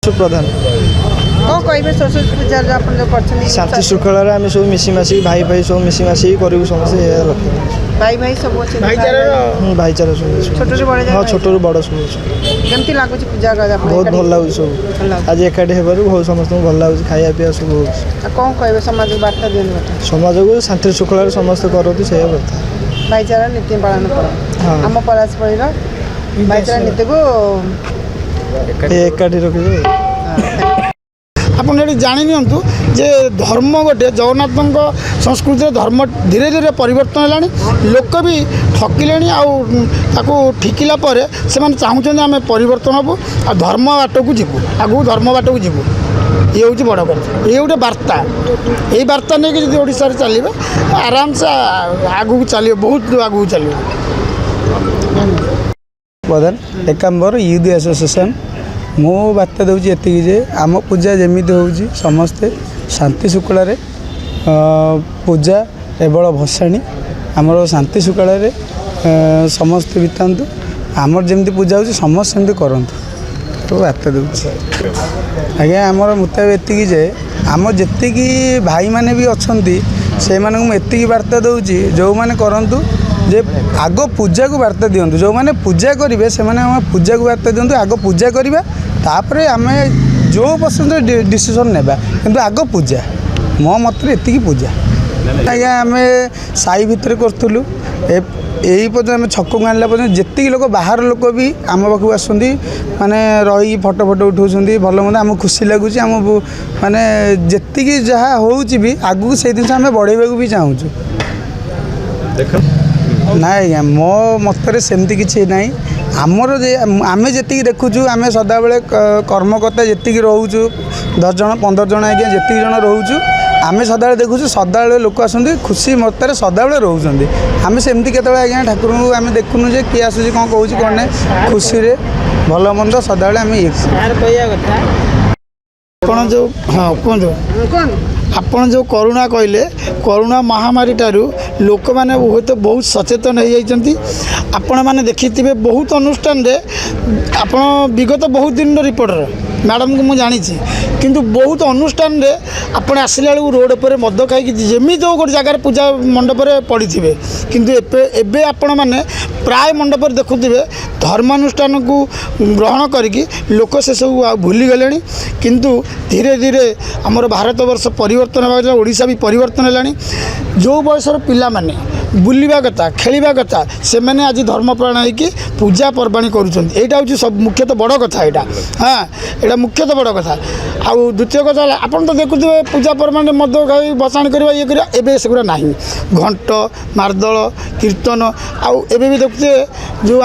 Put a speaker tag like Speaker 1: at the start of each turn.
Speaker 1: प्रधान
Speaker 2: कौन कहे सरस्वती पूजा
Speaker 1: शांति श्रृंखलार आम सब मिशीमासी भाई भाई सब मिशीमासी करूँ समस्ते
Speaker 2: भाई भाई सब
Speaker 1: भाईचारा सब हाँ छोट रू बड़ सब
Speaker 2: केमती लगुच पूजा
Speaker 1: बहुत भल लगुच सब आज एकाठी हेबार बहुत समस्त भल लगुच खाया पीया सब हो
Speaker 2: कौन कहे समाज को बार्ता दिखाते
Speaker 1: समाज को शांति श्रृंखलार समस्त करती से कथा
Speaker 2: भाईचारा नीति पालन कर आम पराशपल्ली भाईचारा नीति को
Speaker 1: एकाठी रखिए
Speaker 3: आपड़ जाणी नियंतु जे धर्म गोटे जगन्नाथ संस्कृति धर्म धीरे धीरे परिवर्तन है लोक भी ठकिले आउ ठिकिला से चाहते आम परिवर्तन हबू आ धर्म बाट को जीवु आगू धर्म बाट को जीवु ये हूँ बड़ कथा ये गोटे बार्ता यही बार्ता नहीं कि ओडिशा रे चलिए आराम से आगू चलिए बहुत आगू चलिए
Speaker 4: प्रधान एकाम्बर यूथ एसोसिएशन मो बार्ता दूसरी एतिक जे आम पूजा जमी हो समस्ते शांति शुक्लारे पूजा एवं भसाणी आमर शांति शुक्लारे समस्ते बितातु आमर जमी पूजा हो समस्त सेमती करूँ तो बार्ता दूसरी आज्ञा आमर मुताबिक एतिक जे आम जी भाई मैंने भी अच्छा से एतिक बार्ता दूसरी जो मैंने करूँ जे आग पूजा को बार्ता दिंतु जो मैंने पूजा करेंगे से पूजा को बार्ता दिंतु आग पूजा करवा तापर आम जो पसंद डिसीजन नेबा किंतु आग पूजा मो मत एति पूजा आज्ञा आम साई भितर करूँ यही पर्यटन आम छक को आनला पर्यटन जी लोक बाहर लोक भी आम पाक आसुँच माने रही फटो फटो उठाऊँ भल मंद आम खुशी लगुच आम माने जी जहाँ हो आगू से जिन आम बढ़ेबा भी चाहूँ ना आज्ञा मो मतरे सेमती किसी ना आमर जे आम जी देखुचु आम सदाबले कर्मकर्ता जी रोचु 10 जन 15 जन आज्ञा जी जन रोचु आम सदा देखुचु सदा लोक आसुँच खुशी मतरे सदाबले रोचे आम सेमती केत आज्ञा ठाकुर को आम देखुनु जे किए आसूँ कौन कौच कौन ना खुशी रे भल मंद सदाबले आम ये
Speaker 3: जो हाँ कहते आपण जो करुणा कहले करुणा महामारी टारू लोक मैंने बहुत बहुत सचेतन हो जाती आपण मैंने देखिथे बहुत अनुष्ठान रे आपण विगत बहुत दिन रिपोर्टर मैडम को मुझे जानी किंतु बहुत अनुष्ठान रे आपण आसला बेलू रोड पर मद खाई जमी जो गोटे जगार पूजा मंडप पड़ी थे किंतु एबे आपण मैंने प्राय मंडप देखुवे धर्मानुष्ठान को ग्रहण करके लोक से सब भूली गले किंतु धीरे धीरे आमर भारत वर्ष परिवर्तन होगा ओडिशा भी परिवर्तन है जो बयसर पिला माने बुलवा कथा खेलवा कथा से मैंने आज धर्मप्राण होगी पूजा पर्वाणी करुँचा हूँ सब मुख्यतः बड़ कथा यहाँ हाँ यहाँ मुख्यतः बड़ कथा आउ द्वितीय कथा आप तो देखुए पूजा पर्वाणी मद खाई बसाणी करवा ये करा एबे सेगुड़ा ना घंट मार्दल कीर्तन आउ एबे भी देखुए जो